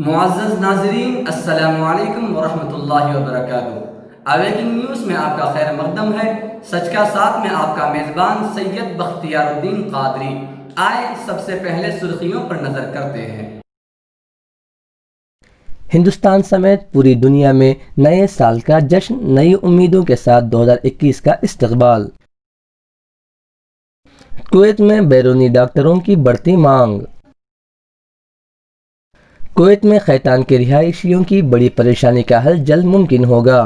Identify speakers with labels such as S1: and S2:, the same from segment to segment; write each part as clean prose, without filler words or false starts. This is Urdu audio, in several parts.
S1: معزز ناظرین، السلام علیکم ورحمۃ اللہ وبرکاتہ۔ اویکنگ نیوز میں آپ کا خیر مقدم ہے۔ سچ کا ساتھ میں آپ کا میزبان سید بختیار الدین قادری۔ آئے سب سے پہلے سرخیوں پر نظر کرتے ہیں۔
S2: ہندوستان سمیت پوری دنیا میں نئے سال کا جشن، نئی امیدوں کے ساتھ 2021 کا استقبال۔ کویت میں بیرونی ڈاکٹروں کی بڑھتی مانگ۔ کویت میں خیتان کے رہائشیوں کی بڑی پریشانی کا حل جلد ممکن ہوگا۔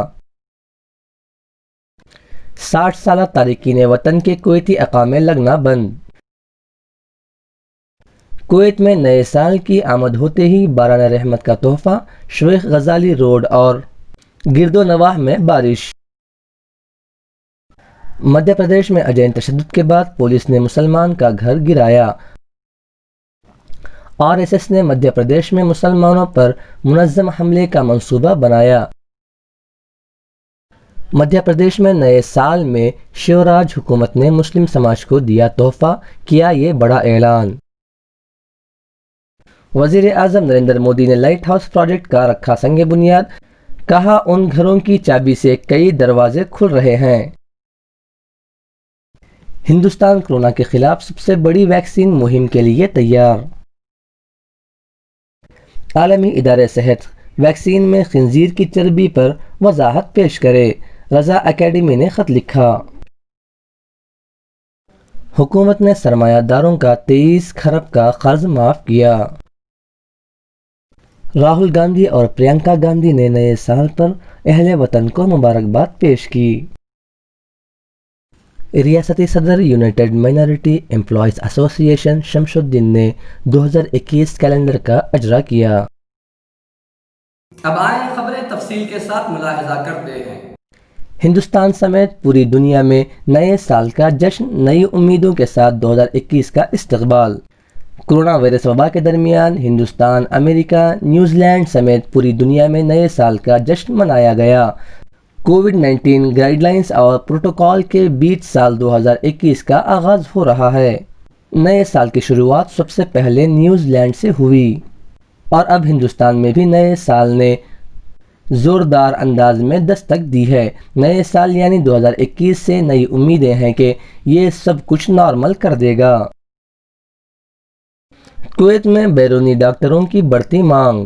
S2: 60 سالہ تارکین وطن کے کویتی اقامے لگنا بند۔ کویت میں نئے سال کی آمد ہوتے ہی باران رحمت کا تحفہ، شیخ غزالی روڈ اور گرد و نواح میں بارش۔ مدھیہ پردیش میں اجین تشدد کے بعد پولیس نے مسلمان کا گھر گرایا۔ RSS نے مدھیہ پردیش میں مسلمانوں پر منظم حملے کا منصوبہ بنایا۔ مدھیہ پردیش میں نئے سال میں شیوراج حکومت نے مسلم سماج کو دیا تحفہ، کیا یہ بڑا اعلان۔ وزیر اعظم نریندر مودی نے لائٹ ہاؤس پروجیکٹ کا رکھا سنگ بنیاد، کہا ان گھروں کی چابی سے کئی دروازے کھل رہے ہیں۔ ہندوستان کورونا کے خلاف سب سے بڑی ویکسین مہم کے لیے تیار۔ عالمی ادارہ صحت ویکسین میں خنزیر کی چربی پر وضاحت پیش کرے، رضا اکیڈمی نے خط لکھا۔ حکومت نے سرمایہ داروں کا 23 کھرب کا قرض معاف کیا۔ راہل گاندھی اور پرینکا گاندھی نے نئے سال پر اہل وطن کو مبارکباد پیش کی۔ ریاستی صدر یونائیٹڈ مائنارٹی امپلائیز ایسوسی ایشن شمس الدین نے 2021 کیلنڈر کا اجرا کیا۔
S1: اب آئیں خبریں تفصیل کے ساتھ ملاحظہ کرتے ہیں۔
S2: ہندوستان سمیت پوری دنیا میں نئے سال کا جشن، نئی امیدوں کے ساتھ 2021 کا استقبال۔ کورونا وائرس وبا کے درمیان ہندوستان، امریکہ، نیوزی لینڈ سمیت پوری دنیا میں نئے سال کا جشن منایا گیا۔ کووڈ-19 گائیڈ لائنز اور پروٹوکول کے بیچ سال 2021 کا آغاز ہو رہا ہے۔ نئے سال کی شروعات سب سے پہلے نیوزی لینڈ سے ہوئی اور اب ہندوستان میں بھی نئے سال نے زوردار انداز میں دستک دی ہے۔ نئے سال یعنی 2021 سے نئی امیدیں ہیں کہ یہ سب کچھ نارمل کر دے گا۔ کویت میں بیرونی ڈاکٹروں کی بڑھتی مانگ۔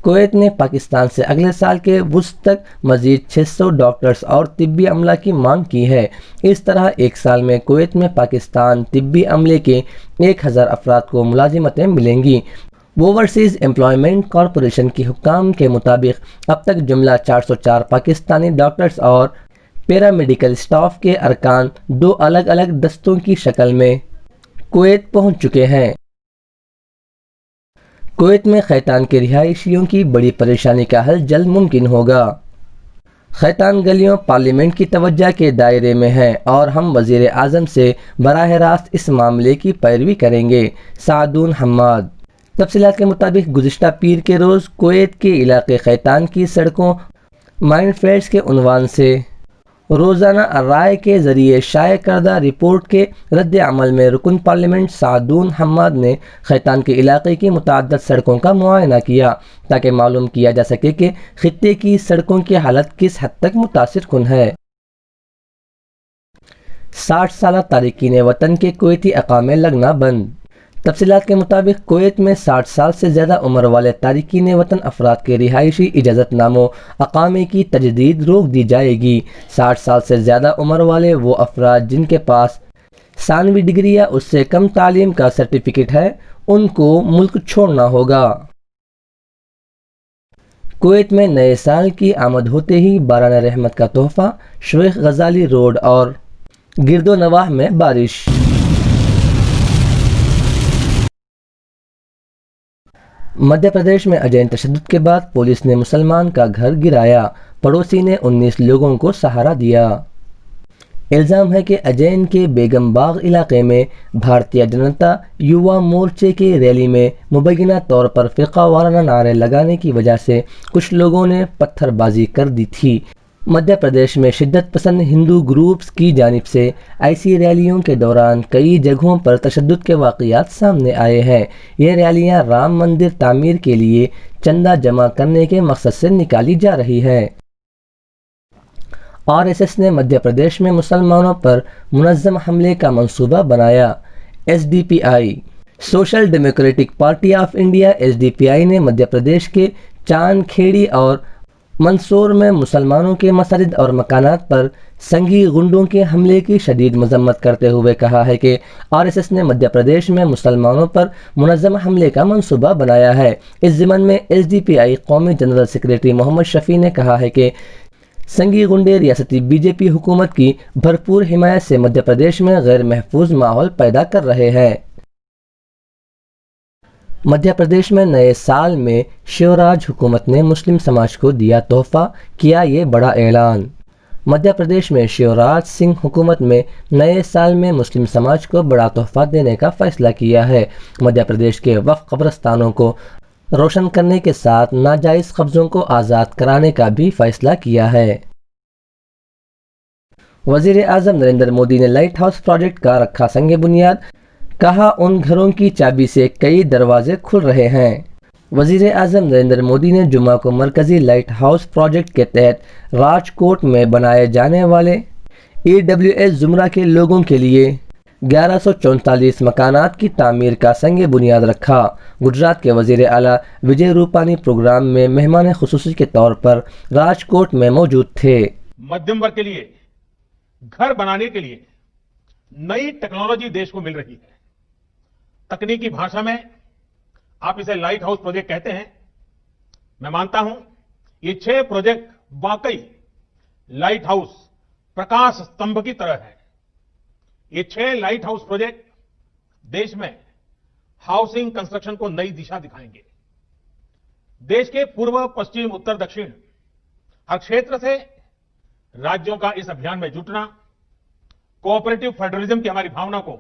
S2: کویت نے پاکستان سے اگلے سال کے وسط تک مزید 600 ڈاکٹرز اور طبی عملہ کی مانگ کی ہے۔ اس طرح ایک سال میں کویت میں پاکستان طبی عملے کے 1000 افراد کو ملازمتیں ملیں گی۔ اوورسیز امپلائمنٹ کارپوریشن کی حکام کے مطابق اب تک جملہ 404 پاکستانی ڈاکٹرز اور پیرامیڈیکل اسٹاف کے ارکان 2 الگ الگ دستوں کی شکل میں کویت پہنچ چکے ہیں۔ کویت میں خیتان کے رہائشیوں کی بڑی پریشانی کا حل جلد ممکن ہوگا۔ خیتان گلیوں پارلیمنٹ کی توجہ کے دائرے میں ہیں اور ہم وزیر اعظم سے براہ راست اس معاملے کی پیروی کریں گے۔ سعدون حماد۔ تفصیلات کے مطابق گزشتہ پیر کے روز کویت کے علاقے خیتان کی سڑکوں مائن فیلڈز کے عنوان سے روزانہ رائے کے ذریعے شائع کردہ رپورٹ کے رد عمل میں رکن پارلیمنٹ سعدون حماد نے خیتان کے علاقے کی متعدد سڑکوں کا معائنہ کیا تاکہ معلوم کیا جا سکے کہ خطے کی سڑکوں کی حالت کس حد تک متاثر کن ہے۔ 60 سالہ تارکین وطن کے کویتی اقامے لگنا بند۔ تفصیلات کے مطابق کویت میں 60 سال سے زیادہ عمر والے تارکین وطن افراد کے رہائشی اجازت ناموں اقامے کی تجدید روک دی جائے گی۔ 60 سال سے زیادہ عمر والے وہ افراد جن کے پاس ثانوی ڈگری یا اس سے کم تعلیم کا سرٹیفکیٹ ہے، ان کو ملک چھوڑنا ہوگا۔ کویت میں نئے سال کی آمد ہوتے ہی باران رحمت کا تحفہ، شیخ غزالی روڈ اور گرد و نواح میں بارش۔ مدھیہ پردیش میں اجین تشدد کے بعد پولیس نے مسلمان کا گھر گرایا، پڑوسی نے 19 لوگوں کو سہارا دیا۔ الزام ہے کہ اجین کے بیگم باغ علاقے میں بھارتیہ جنتا یووا مورچے کی ریلی میں مبینہ طور پر فرقہ وارانہ نعرے لگانے کی وجہ سے کچھ لوگوں نے پتھر بازی کر دی تھی۔ مدھیہ پردیش میں شدت پسند ہندو گروپس کی جانب سے ایسی ریلیوں کے دوران کئی جگہوں پر تشدد کے واقعات سامنے آئے ہیں۔ یہ ریلیاں رام مندر تعمیر کے لیے چندہ جمع کرنے کے مقصد سے نکالی جا رہی ہے۔ RSS نے مدھیہ پردیش میں مسلمانوں پر منظم حملے کا منصوبہ بنایا۔ SDPI social democratic party of India SDPI نے مدھیہ پردیش کے چاند کھیڑی اور مندسور میں مسلمانوں کے مساجد اور مکانات پر سنگی گنڈوں کے حملے کی شدید مذمت کرتے ہوئے کہا ہے کہ RSS نے مدھیہ پردیش میں مسلمانوں پر منظم حملے کا منصوبہ بنایا ہے۔ اس ضمن میں SDPI قومی جنرل سیکریٹری محمد شفیع نے کہا ہے کہ سنگی گنڈے ریاستی BJP حکومت کی بھرپور حمایت سے مدھیہ پردیش میں غیر محفوظ ماحول پیدا کر رہے ہیں۔ مدھیہ پردیش میں نئے سال میں شیوراج حکومت نے مسلم سماج کو دیا تحفہ، کیا یہ بڑا اعلان۔ مدھیہ پردیش میں شیوراج سنگھ حکومت میں نئے سال میں مسلم سماج کو بڑا تحفہ دینے کا فیصلہ کیا ہے۔ مدھیہ پردیش کے وقف قبرستانوں کو روشن کرنے کے ساتھ ناجائز قبضوں کو آزاد کرانے کا بھی فیصلہ کیا ہے۔ وزیر اعظم نریندر مودی نے لائٹ ہاؤس پروجیکٹ کا رکھا سنگ بنیاد، کہا ان گھروں کی چابی سے کئی دروازے کھل رہے ہیں۔ وزیر اعظم نریندر مودی نے جمعہ کو مرکزی لائٹ ہاؤس پروجیکٹ کے تحت راجکوٹ میں بنائے جانے والے EWS زمرہ کے لوگوں کے لیے 1144 مکانات کی تعمیر کا سنگ بنیاد رکھا۔ گجرات کے وزیر اعلیٰ وجے روپانی پروگرام میں مہمان خصوصی کے طور پر راجکوٹ میں موجود تھے۔
S3: مدھیم ورگ کے لیے گھر بنانے کے لیے نئی ٹیکنالوجی دیش کو مل رہی ہے۔ تکنیکی بھاشا میں آپ اسے لائٹ ہاؤس پروجیکٹ کہتے ہیں۔ میں مانتا ہوں یہ 6 پروجیکٹ واقعی لائٹ ہاؤس پرکاش ستمبھ کی طرح ہے۔ یہ 6 لائٹ ہاؤس پروجیکٹ دیش میں ہاؤسنگ کنسٹرکشن کو نئی دشا دکھائیں گے۔ دیش کے پورو، پشچم، اتر، دکشن ہر چھیتر سے راجیوں کا اس ابھیان میں جٹنا کوآپریٹو فیڈرلزم کی ہماری بھاونا کو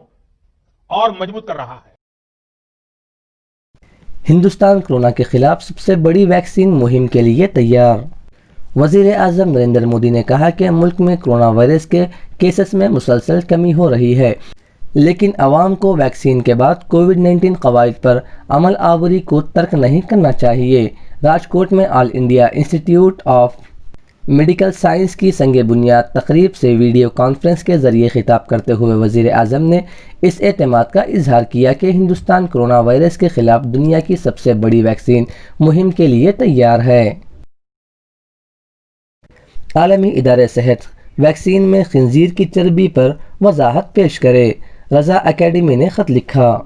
S3: اور مضبوط کر رہا ہے۔
S2: ہندوستان کورونا کے خلاف سب سے بڑی ویکسین مہم کے لیے تیار۔ وزیر اعظم نریندر مودی نے کہا کہ ملک میں کورونا وائرس کے کیسز میں مسلسل کمی ہو رہی ہے، لیکن عوام کو ویکسین کے بعد کووڈ-19 قواعد پر عمل آوری کو ترک نہیں کرنا چاہیے۔ راجکوٹ میں آل انڈیا انسٹی ٹیوٹ آف میڈیکل سائنس کی سنگ بنیاد تقریب سے ویڈیو کانفرنس کے ذریعے خطاب کرتے ہوئے وزیر اعظم نے اس اعتماد کا اظہار کیا کہ ہندوستان کورونا وائرس کے خلاف دنیا کی سب سے بڑی ویکسین مہم کے لیے تیار ہے۔ عالمی ادارہ صحت ویکسین میں خنزیر کی چربی پر وضاحت پیش کرے، رضا اکیڈمی نے خط لکھا۔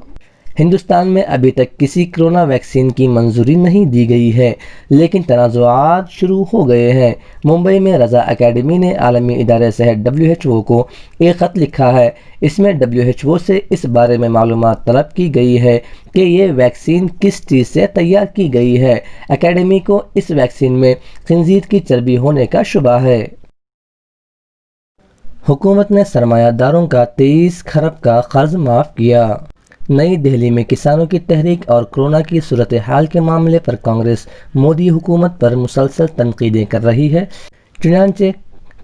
S2: ہندوستان میں ابھی تک کسی کورونا ویکسین کی منظوری نہیں دی گئی ہے، لیکن تنازعات شروع ہو گئے ہیں۔ ممبئی میں رضا اکیڈمی نے عالمی ادارہ صحت WHO کو ایک خط لکھا ہے۔ اس میں WHO سے اس بارے میں معلومات طلب کی گئی ہے کہ یہ ویکسین کس چیز سے تیار کی گئی ہے۔ اکیڈمی کو اس ویکسین میں خنزیر کی چربی ہونے کا شبہ ہے۔ حکومت نے سرمایہ داروں کا 23 کھرب کا قرض معاف کیا۔ نئی دہلی میں کسانوں کی تحریک اور کورونا کی صورتحال کے معاملے پر کانگریس مودی حکومت پر مسلسل تنقیدیں کر رہی ہے۔ چنانچہ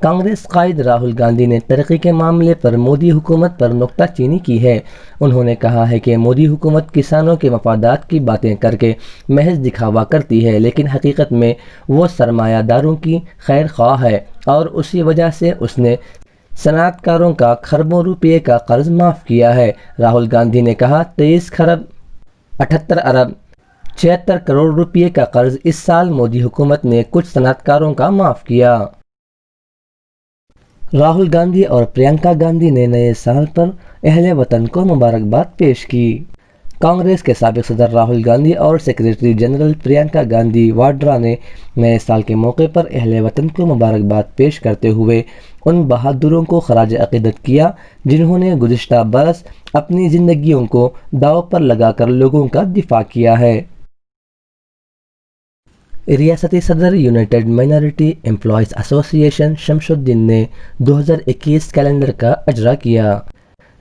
S2: کانگریس قائد راہل گاندھی نے ترقی کے معاملے پر مودی حکومت پر نکتہ چینی کی ہے۔ انہوں نے کہا ہے کہ مودی حکومت کسانوں کے مفادات کی باتیں کر کے محض دکھاوا کرتی ہے، لیکن حقیقت میں وہ سرمایہ داروں کی خیر خواہ ہے اور اسی وجہ سے اس نے صنعت کاروں کا کھربوں روپے کا قرض معاف کیا ہے۔ راہل گاندھی نے کہا 23 کھرب 78 ارب 76 کروڑ روپے کا قرض اس سال مودی حکومت نے کچھ صنعت کاروں کا معاف کیا۔ راہل گاندھی اور پرینکا گاندھی نے نئے سال پر اہل وطن کو مبارکباد پیش کی۔ کانگریس کے سابق صدر راہل گاندھی اور سیکریٹری جنرل پرینکا گاندھی واڈرا نے نئے سال کے موقع پر اہل وطن کو مبارکباد پیش کرتے ہوئے ان بہادروں کو خراج عقیدت کیا جنہوں نے گزشتہ برس اپنی زندگیوں کو داؤ پر لگا کر لوگوں کا دفاع کیا ہے۔ ریاستی صدر یونائیٹڈ مائنارٹی امپلائیز ایسوسی ایشن شمس الدین نے 2021 کیلنڈر کا اجرا کیا۔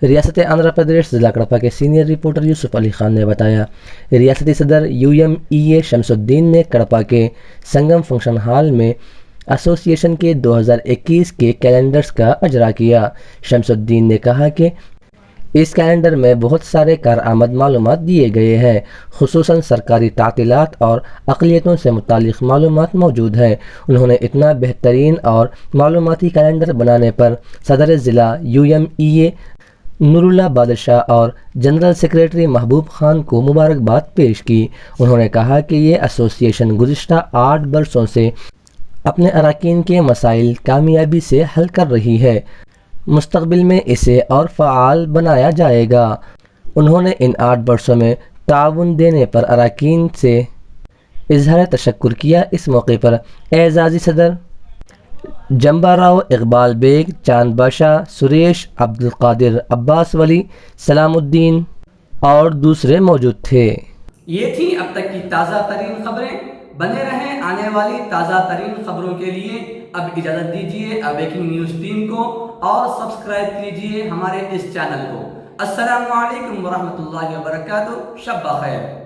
S2: ریاست آندھرا پردیش ضلع کڑپا کے سینئر رپورٹر یوسف علی خان نے بتایا، ریاستی صدر UMEA شمس الدین نے کڑپا کے سنگم فنکشن ہال میں ایسوسی ایشن کے 2021 کے کیلنڈرز کا اجرا کیا۔ شمس الدین نے کہا کہ اس کیلنڈر میں بہت سارے کارآمد معلومات دیے گئے ہیں، خصوصاً سرکاری تعطیلات اور اقلیتوں سے متعلق معلومات موجود ہیں۔ انہوں نے اتنا بہترین اور معلوماتی کیلنڈر بنانے پر صدر ضلع UMEA نور اللہ بادشاہ اور جنرل سیکریٹری محبوب خان کو مبارکباد پیش کی۔ انہوں نے کہا کہ یہ ایسوسی ایشن گزشتہ 8 برسوں سے اپنے اراکین کے مسائل کامیابی سے حل کر رہی ہے، مستقبل میں اسے اور فعال بنایا جائے گا۔ انہوں نے ان 8 برسوں میں تعاون دینے پر اراکین سے اظہار تشکر کیا۔ اس موقع پر اعزازی صدر جمبا راؤ، اقبال بیگ، چاند باشا، سریش، عبدالقادر، عباس ولی، سلام الدین اور دوسرے موجود تھے۔
S1: یہ تھی اب تک کی تازہ ترین خبریں۔ بنے رہیں آنے والی تازہ ترین خبروں کے لیے۔ اب اجازت دیجیے اویکنگ نیوز ٹیم کو اور سبسکرائب کیجیے ہمارے اس چینل کو۔ السلام علیکم ورحمۃ اللہ وبرکاتہ۔ شب بخیر۔